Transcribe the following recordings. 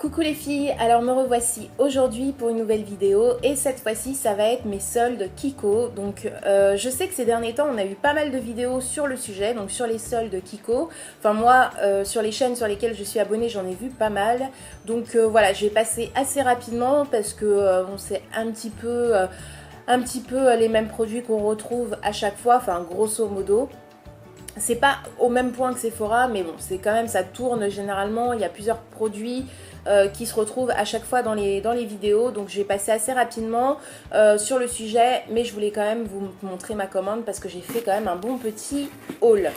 Coucou les filles, alors me revoici aujourd'hui pour une nouvelle vidéo et cette fois-ci ça va être mes soldes Kiko. Donc je sais que ces derniers temps on a eu pas mal de vidéos sur le sujet, donc sur les soldes Kiko. Enfin moi sur les chaînes sur lesquelles je suis abonnée j'en ai vu pas mal. Donc voilà, je vais passer assez rapidement parce que bon, c'est un petit peu les mêmes produits qu'on retrouve à chaque fois, enfin grosso modo. C'est pas au même point que Sephora, mais bon, c'est quand même, ça tourne généralement, il y a plusieurs produits qui se retrouvent à chaque fois dans les vidéos, donc je vais passer assez rapidement sur le sujet, mais je voulais quand même vous montrer ma commande parce que j'ai fait quand même un bon petit haul.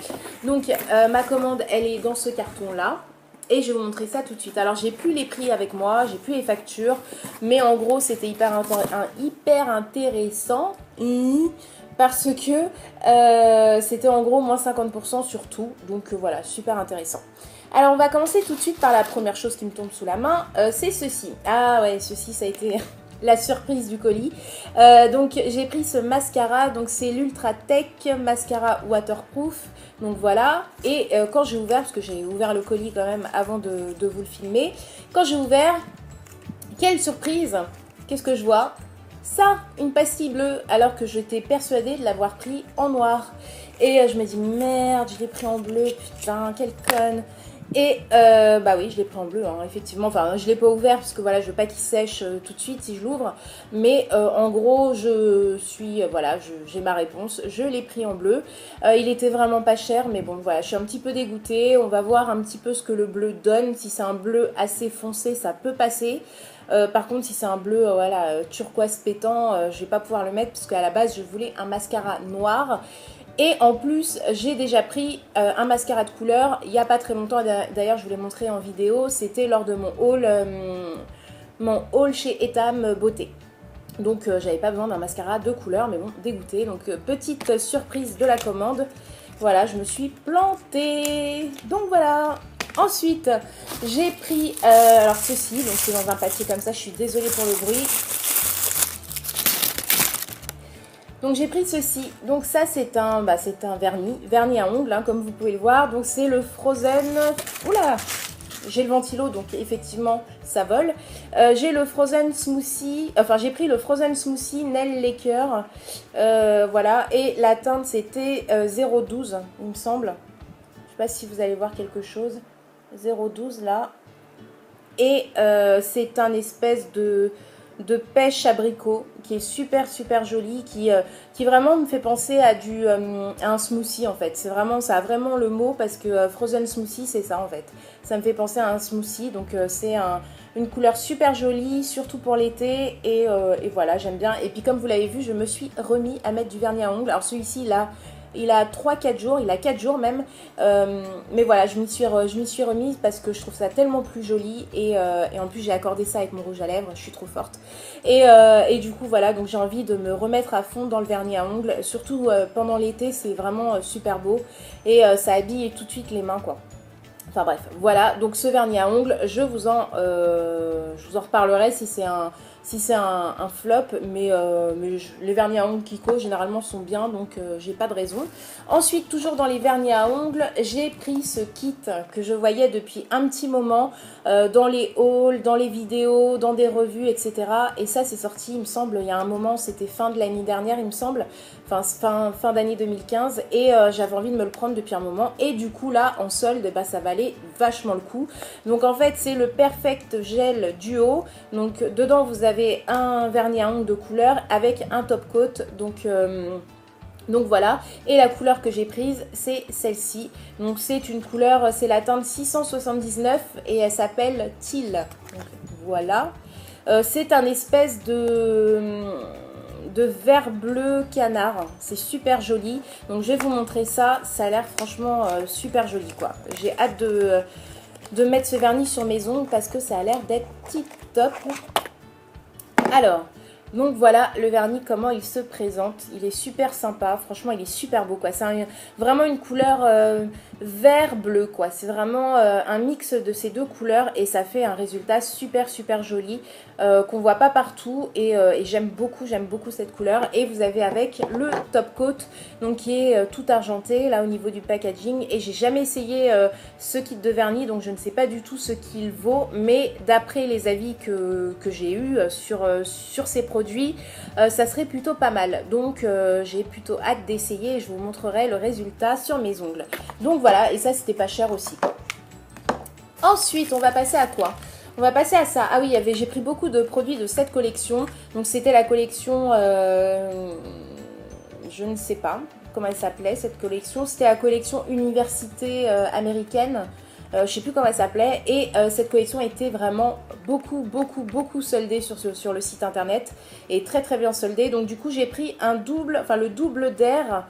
Donc ma commande, elle est dans ce carton-là. Et je vais vous montrer ça tout de suite. Alors j'ai plus les prix avec moi, j'ai plus les factures, mais en gros c'était hyper intéressant. Parce que c'était en gros moins 50% sur tout. Donc voilà, super intéressant. Alors on va commencer tout de suite par la première chose qui me tombe sous la main. C'est ceci. Ah ouais, ceci ça a été la surprise du colis. Donc j'ai pris ce mascara. Donc c'est l'Ultra Tech Mascara Waterproof. Donc voilà. Et quand j'ai ouvert, parce que j'ai ouvert le colis quand même avant de vous le filmer. Quand j'ai ouvert, quelle surprise! Qu'est-ce que je vois? Ça, une pastille bleue, alors que j'étais persuadée de l'avoir pris en noir. Et je me dis, merde, je l'ai pris en bleu, putain, quelle conne. Et bah oui, je l'ai pris en bleu, hein, effectivement. Enfin, je l'ai pas ouvert parce que voilà, je veux pas qu'il sèche tout de suite si je l'ouvre. Mais en gros, voilà, j'ai ma réponse. Je l'ai pris en bleu. Il était vraiment pas cher, mais bon, voilà, je suis un petit peu dégoûtée. On va voir un petit peu ce que le bleu donne. Si c'est un bleu assez foncé, ça peut passer. Par contre, si c'est un bleu voilà, turquoise pétant, je vais pas pouvoir le mettre parce qu'à la base, je voulais un mascara noir. Et en plus, j'ai déjà pris un mascara de couleur il n'y a pas très longtemps. D'ailleurs, je vous l'ai montré en vidéo. C'était lors de mon haul chez Etam Beauté. Donc, j'avais pas besoin d'un mascara de couleur, mais bon, dégoûté. Donc, petite surprise de la commande. Voilà, je me suis plantée. Donc, voilà. Ensuite, j'ai pris alors ceci, donc c'est dans un papier comme ça, je suis désolée pour le bruit. Donc j'ai pris ceci, donc ça c'est un vernis à ongles, hein, comme vous pouvez le voir. Donc c'est le Frozen, oula, j'ai le ventilo donc effectivement ça vole. J'ai le Frozen Smoothie, enfin j'ai pris le Frozen Smoothie Nail Lacquer, voilà, et la teinte c'était 0,12 il me semble. Je sais pas si vous allez voir quelque chose. 0,12 là. Et c'est un espèce de pêche abricot qui est super joli, qui vraiment me fait penser à un smoothie en fait. C'est vraiment, ça a vraiment le mot parce que Frozen Smoothie c'est ça en fait. Ça me fait penser à un smoothie, donc c'est une couleur super jolie, surtout pour l'été, et voilà, j'aime bien. Et puis comme vous l'avez vu, je me suis remis à mettre du vernis à ongles. Alors celui-ci là, il a 3-4 jours, il a 4 jours même, mais voilà, je m'y suis remise parce que je trouve ça tellement plus joli, et en plus j'ai accordé ça avec mon rouge à lèvres, je suis trop forte, et du coup voilà, donc j'ai envie de me remettre à fond dans le vernis à ongles, surtout pendant l'été, c'est vraiment super beau, et ça habille tout de suite les mains quoi. Enfin bref, voilà, donc ce vernis à ongles, je vous en reparlerai si c'est un flop, mais les vernis à ongles Kiko généralement sont bien, donc j'ai pas de raison. Ensuite, toujours dans les vernis à ongles, j'ai pris ce kit que je voyais depuis un petit moment dans les hauls, dans les vidéos, dans des revues, etc. Et ça c'est sorti, il me semble, il y a un moment, c'était fin de l'année dernière, il me semble, fin d'année 2015, et j'avais envie de me le prendre depuis un moment, et du coup là, en solde, bah, ça valait vachement le coup. Donc en fait, c'est le Perfect Gel Duo, donc dedans vous avez un vernis à ongles de couleur avec un top coat, donc voilà, et la couleur que j'ai prise, c'est celle-ci. Donc c'est une couleur, c'est la teinte 679 et elle s'appelle Teal. Donc voilà. C'est un espèce de vert bleu canard. C'est super joli. Donc je vais vous montrer ça. Ça a l'air franchement super joli quoi. J'ai hâte de mettre ce vernis sur mes ongles parce que ça a l'air d'être tip top. Alors... donc voilà le vernis, comment il se présente. Il est super sympa, franchement il est super beau quoi. C'est vraiment une couleur vert bleu quoi. C'est vraiment un mix de ces deux couleurs et ça fait un résultat super super joli qu'on voit pas partout et j'aime beaucoup cette couleur. Et vous avez avec le top coat donc qui est tout argenté là au niveau du packaging, et j'ai jamais essayé ce kit de vernis donc je ne sais pas du tout ce qu'il vaut, mais d'après les avis que j'ai eu sur ces produits, ça serait plutôt pas mal. Donc j'ai plutôt hâte d'essayer et je vous montrerai le résultat sur mes ongles. Donc voilà, et ça c'était pas cher aussi. Ensuite, on va passer à quoi? On va passer à ça. Ah oui, j'ai pris beaucoup de produits de cette collection. Donc c'était la collection, je ne sais pas comment elle s'appelait cette collection. C'était la collection université américaine. Je ne sais plus comment elle s'appelait. Et cette collection était vraiment beaucoup soldée sur le site internet. Et très très bien soldée. Donc du coup j'ai pris le double d'air.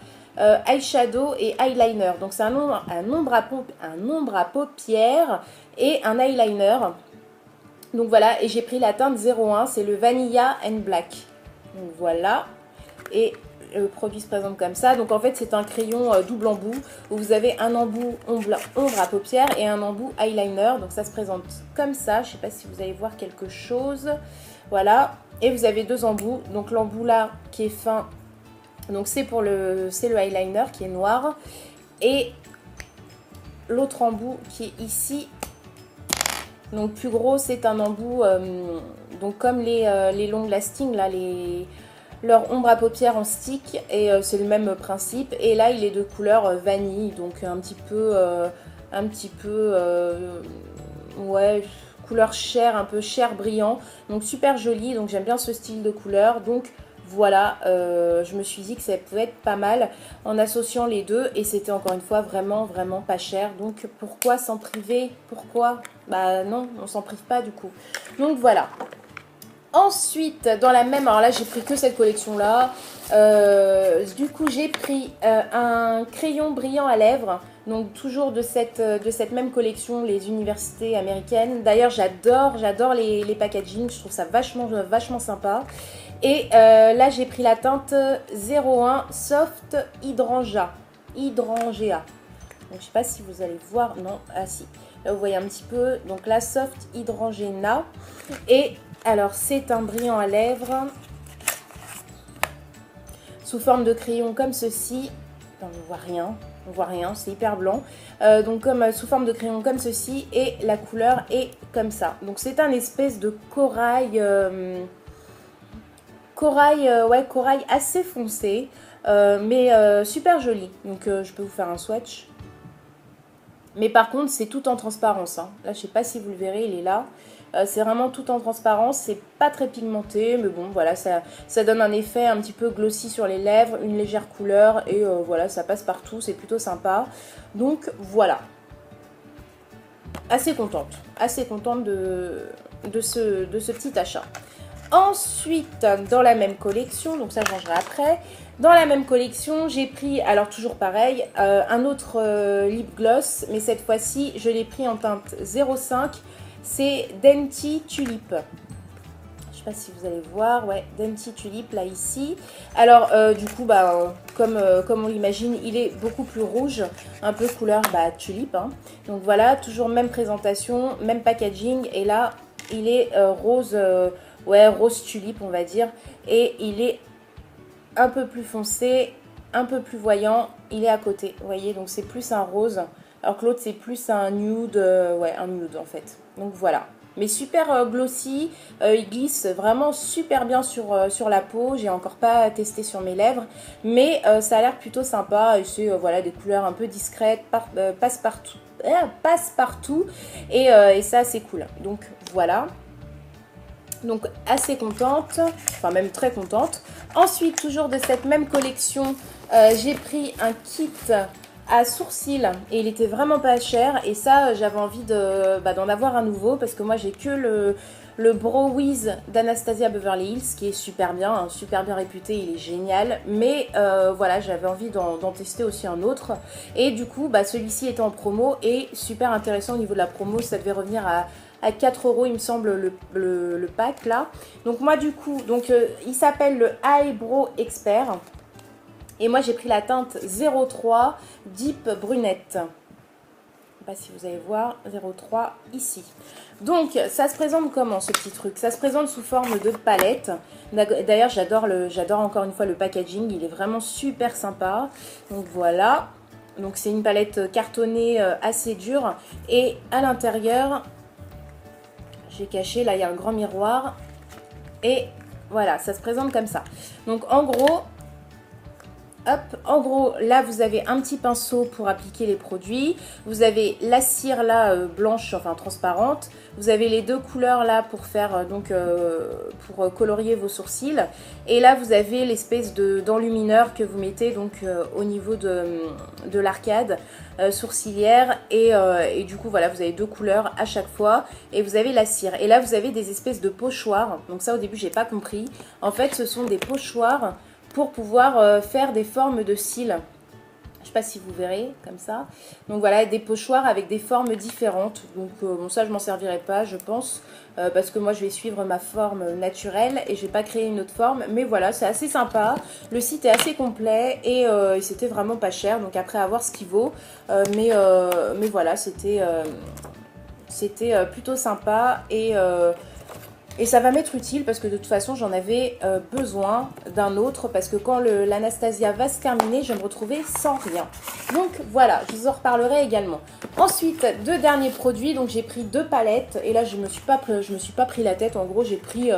Eyeshadow et eyeliner. Donc c'est un ombre à paupières et un eyeliner. Donc voilà, et j'ai pris la teinte 01, c'est le Vanilla and Black. Donc voilà, et le produit se présente comme ça. Donc en fait c'est un crayon double embout où vous avez un embout ombre à paupières et un embout eyeliner. Donc ça se présente comme ça. Je ne sais pas si vous allez voir quelque chose. Voilà, et vous avez deux embouts. Donc l'embout là qui est fin. Donc c'est le eyeliner qui est noir, et l'autre embout qui est ici, donc plus gros, c'est un embout donc comme les long lasting là, leur ombre à paupières en stick, et c'est le même principe. Et là il est de couleur vanille, donc un petit peu ouais, couleur chair, un peu chair brillant, donc super joli. Donc j'aime bien ce style de couleur. Donc voilà, je me suis dit que ça pouvait être pas mal en associant les deux, et c'était encore une fois vraiment pas cher. Donc pourquoi s'en priver? Pourquoi? Bah non, on s'en prive pas du coup. Donc voilà. Ensuite, dans la même, alors là j'ai pris que cette collection là. Du coup j'ai pris un crayon brillant à lèvres. Donc toujours de cette même collection, les universités américaines. D'ailleurs j'adore les packaging, je trouve ça vachement sympa. Et là j'ai pris la teinte 01 Soft Hydrangea. Donc je sais pas si vous allez voir, non, ah si, là vous voyez un petit peu. Donc la Soft Hydrangea. Et alors c'est un brillant à lèvres sous forme de crayon comme ceci. On ne voit rien, c'est hyper blanc. Donc comme sous forme de crayon comme ceci, et la couleur est comme ça. Donc c'est un espèce de corail, corail assez foncé, mais super joli. Donc je peux vous faire un swatch. Mais par contre c'est tout en transparence, hein. Là je sais pas si vous le verrez, il est là. C'est vraiment tout en transparence, c'est pas très pigmenté, mais bon voilà, ça donne un effet un petit peu glossy sur les lèvres, une légère couleur, et voilà, ça passe partout, c'est plutôt sympa. Donc voilà, assez contente de ce petit achat. Ensuite, dans la même collection, donc ça je rangerai après, dans la même collection, j'ai pris, alors toujours pareil, un autre lip gloss, mais cette fois-ci, je l'ai pris en teinte 05, c'est Dainty Tulip. Je sais pas si vous allez voir, ouais, Dainty Tulip, là, ici. Alors, du coup, bah, comme on l'imagine, il est beaucoup plus rouge, un peu couleur tulipe, hein. Donc voilà, toujours même présentation, même packaging, et là, il est rose... ouais, rose tulipe on va dire, et il est un peu plus foncé, un peu plus voyant, il est à côté, vous voyez, donc c'est plus un rose, alors que l'autre c'est plus un nude, ouais, un nude en fait. Donc voilà, mais super glossy, il glisse vraiment super bien sur la peau. J'ai encore pas testé sur mes lèvres, mais ça a l'air plutôt sympa, et c'est voilà, des couleurs un peu discrètes, passe partout, et ça c'est cool. Donc voilà. Donc assez contente, enfin même très contente. Ensuite, toujours de cette même collection, j'ai pris un kit à sourcils, et il était vraiment pas cher, et ça j'avais envie d'en avoir un nouveau, parce que moi j'ai que le Brow Wiz d'Anastasia Beverly Hills qui est super bien, hein, super bien réputé, il est génial, mais voilà, j'avais envie d'en tester aussi un autre, et du coup celui-ci était en promo et super intéressant au niveau de la promo, ça devait revenir à 4 € il me semble le pack là. Donc moi du coup, il s'appelle le Eyebrow Expert, et moi j'ai pris la teinte 03 Deep Brunette. sais pas si vous allez voir, 0,3 ici. Donc ça se présente comment ce petit truc? Ça se présente sous forme de palette. D'ailleurs j'adore encore une fois le packaging, il est vraiment super sympa. Donc voilà, donc c'est une palette cartonnée assez dure. Et à l'intérieur, j'ai caché, là il y a un grand miroir. Et voilà, ça se présente comme ça. Donc en gros... Hop, en gros, là, vous avez un petit pinceau pour appliquer les produits. Vous avez la cire là, blanche, enfin transparente. Vous avez les deux couleurs là pour faire, pour colorier vos sourcils. Et là, vous avez l'espèce d'enlumineur que vous mettez donc au niveau de l'arcade sourcilière. Et du coup, voilà, vous avez deux couleurs à chaque fois. Et vous avez la cire. Et là, vous avez des espèces de pochoirs. Donc ça, au début, j'ai pas compris. En fait, ce sont des pochoirs pour pouvoir faire des formes de cils. Je ne sais pas si vous verrez, comme ça. Donc voilà, des pochoirs avec des formes différentes. Donc bon, ça, je m'en servirai pas, je pense, parce que moi, je vais suivre ma forme naturelle et je vais pas créer une autre forme. Mais voilà, c'est assez sympa. Le site est assez complet et c'était vraiment pas cher. Donc après, à voir ce qu'il vaut. Mais voilà, c'était plutôt sympa et ça va m'être utile parce que de toute façon, j'en avais besoin d'un autre parce que quand l'Anastasia va se terminer, je vais me retrouver sans rien. Donc voilà, je vous en reparlerai également. Ensuite, deux derniers produits. Donc j'ai pris deux palettes et là, je me suis pas pris la tête. En gros, j'ai pris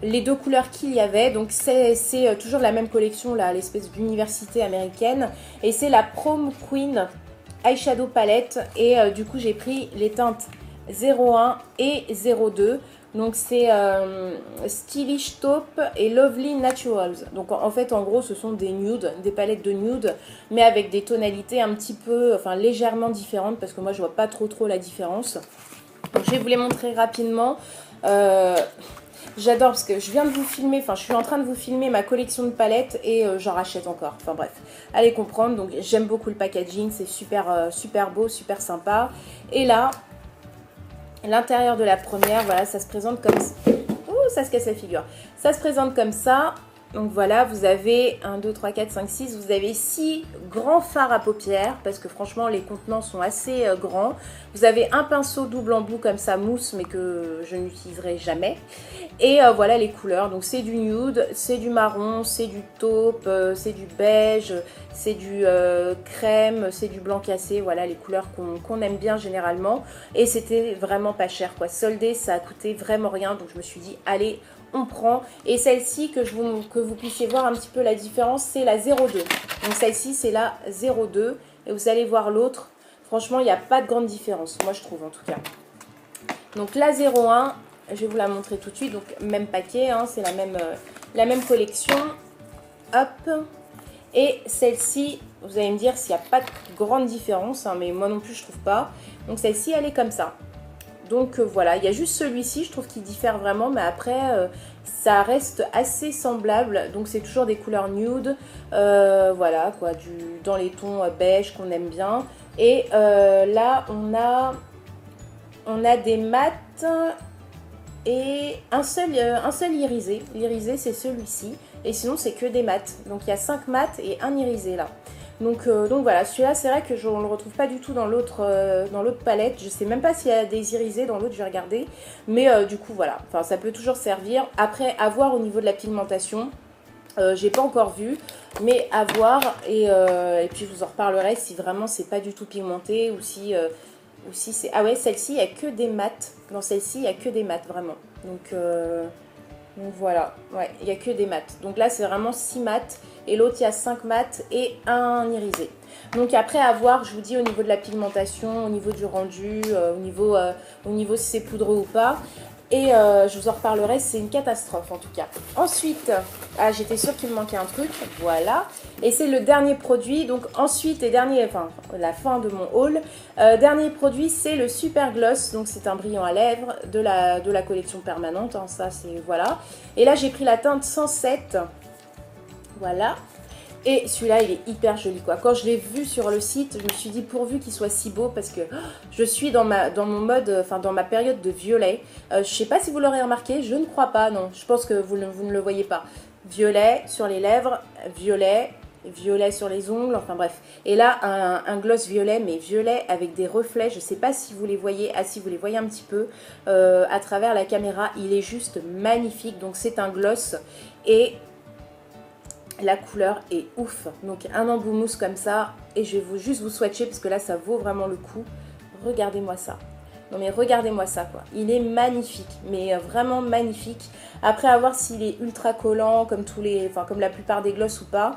les deux couleurs qu'il y avait. Donc c'est toujours de la même collection, là, l'espèce d'université américaine. Et c'est la Prom Queen Eyeshadow Palette. Et du coup, j'ai pris les teintes 01 et 02. Donc c'est Stylish Taupe et Lovely Naturals. Donc en fait, en gros, ce sont des nudes, des palettes de nudes, mais avec des tonalités un petit peu, enfin légèrement différentes, parce que moi je vois pas trop la différence. Donc je vais vous les montrer rapidement. J'adore parce que je viens de vous filmer, enfin je suis en train de vous filmer ma collection de palettes et j'en rachète encore. Enfin bref, allez comprendre. Donc j'aime beaucoup le packaging, c'est super beau, super sympa. Et là, l'intérieur de la première, voilà, ça se présente comme ça. Ouh, ça se casse la figure. Ça se présente comme ça. Donc voilà, vous avez 1, 2, 3, 4, 5, 6. Vous avez 6 grands fards à paupières parce que franchement, les contenants sont assez grands. Vous avez un pinceau double embout comme ça, mousse, mais que je n'utiliserai jamais. Et voilà les couleurs. Donc c'est du nude, c'est du marron, c'est du taupe, c'est du beige, c'est du crème, c'est du blanc cassé. Voilà les couleurs qu'on aime bien généralement. Et c'était vraiment pas cher, quoi. Soldé, ça a coûté vraiment rien. Donc je me suis dit, allez, on prend. Et celle-ci, que vous puissiez voir un petit peu la différence, c'est la 02. Donc celle-ci, c'est la 02. Et vous allez voir l'autre. Franchement, il n'y a pas de grande différence. Moi, je trouve en tout cas. Donc la 01, je vais vous la montrer tout de suite. Donc même paquet, hein, c'est la même collection. Hop. Et celle-ci, vous allez me dire s'il n'y a pas de grande différence. Hein, mais moi non plus, je trouve pas. Donc celle-ci, elle est comme ça. Donc voilà, il y a juste celui-ci, je trouve qu'il diffère vraiment, mais après, ça reste assez semblable. Donc c'est toujours des couleurs nude, voilà, quoi, dans les tons beige qu'on aime bien. Et là, on a des mats et un seul irisé. L'irisé, c'est celui-ci. Et sinon, c'est que des mats. Donc il y a 5 mats et un irisé là. Donc voilà, celui-là, c'est vrai que je ne le retrouve pas du tout dans l'autre palette. Je sais même pas s'il y a des irisés dans l'autre, je vais regarder. Mais du coup, voilà, enfin, ça peut toujours servir. Après, à voir au niveau de la pigmentation. J'ai pas encore vu, mais à voir. Et puis, je vous en reparlerai si vraiment c'est pas du tout pigmenté ou si c'est... Ah ouais, celle-ci, il n'y a que des mats. Dans celle-ci, il n'y a que des mats, vraiment. Donc voilà, ouais, il n'y a que des mats. Donc là, c'est vraiment 6 mats. Et l'autre, il y a 5 mats et un irisé. Donc après, à voir, je vous dis, au niveau de la pigmentation, au niveau du rendu, au niveau si c'est poudreux ou pas. Et je vous en reparlerai, c'est une catastrophe en tout cas. Ensuite, j'étais sûre qu'il me manquait un truc, voilà. Et c'est le dernier produit, donc ensuite, enfin la fin de mon haul. Dernier produit, c'est le Super Gloss, donc c'est un brillant à lèvres de la collection permanente, hein, ça c'est, voilà. Et là, j'ai pris la teinte 107, voilà. Et celui-là, il est hyper joli, quoi. Quand je l'ai vu sur le site, je me suis dit pourvu qu'il soit si beau parce que je suis dans mon mode, enfin dans ma période de violet. Je sais pas si vous l'aurez remarqué, je ne crois pas, non. Je pense que vous ne le voyez pas. Violet sur les lèvres, violet violet sur les ongles, enfin bref. Et là, un gloss violet, mais violet avec des reflets. Je ne sais pas si vous les voyez, ah si vous les voyez un petit peu à travers la caméra. Il est juste magnifique. Donc c'est un gloss et la couleur est ouf. Donc un embout mousse comme ça. Et je vais juste vous swatcher parce que là, ça vaut vraiment le coup. Regardez-moi ça. Non mais regardez-moi ça quoi, il est magnifique, mais vraiment magnifique. Après à voir s'il est ultra collant comme comme la plupart des gloss ou pas.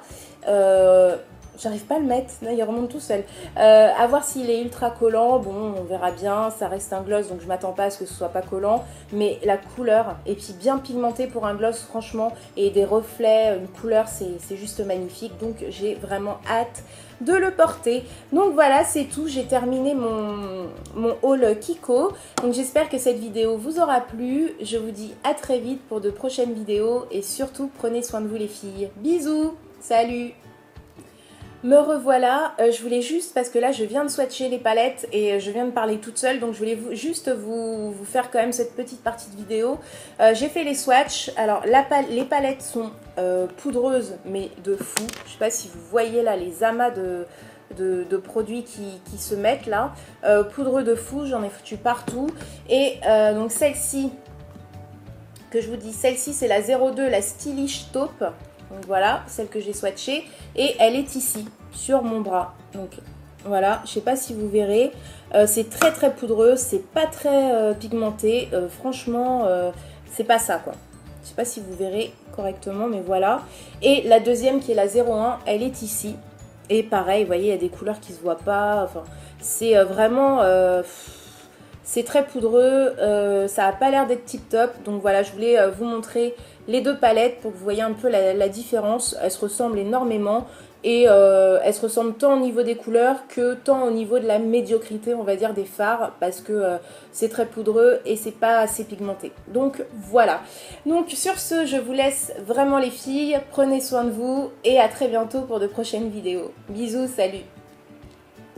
J'arrive pas à le mettre, non, il remonte tout seul. À voir s'il est ultra collant, bon on verra bien, ça reste un gloss donc je m'attends pas à ce que ce soit pas collant. Mais la couleur, et puis bien pigmenté pour un gloss franchement, et des reflets, une couleur c'est juste magnifique. Donc j'ai vraiment hâte de le porter. Donc voilà, c'est tout, j'ai terminé mon haul Kiko. Donc j'espère que cette vidéo vous aura plu. Je vous dis à très vite pour de prochaines vidéos et surtout prenez soin de vous les filles. Bisous, salut! Me revoilà, je voulais juste, parce que là je viens de swatcher les palettes et je viens de parler toute seule, donc je voulais juste vous faire quand même cette petite partie de vidéo. J'ai fait les swatchs, alors les palettes sont poudreuses mais de fou, je sais pas si vous voyez là les amas de produits qui se mettent là, poudreux de fou, j'en ai foutu partout. Et donc celle-ci, que je vous dis, celle-ci c'est la 02, la Stylish Taupe. Donc voilà, celle que j'ai swatchée. Et elle est ici, sur mon bras. Donc voilà, je sais pas si vous verrez. C'est très très poudreux, c'est pas très pigmenté. Franchement, c'est pas ça quoi. Je sais pas si vous verrez correctement, mais voilà. Et la deuxième qui est la 01, elle est ici. Et pareil, vous voyez, il y a des couleurs qui se voient pas. Enfin, c'est vraiment... c'est très poudreux, ça n'a pas l'air d'être tip top. Donc voilà, je voulais vous montrer les deux palettes pour que vous voyez un peu la différence. Elles se ressemblent énormément et elles se ressemblent tant au niveau des couleurs que tant au niveau de la médiocrité, on va dire, des fards, parce que c'est très poudreux et c'est pas assez pigmenté. Donc voilà. Donc sur ce, je vous laisse vraiment les filles. Prenez soin de vous et à très bientôt pour de prochaines vidéos. Bisous, salut!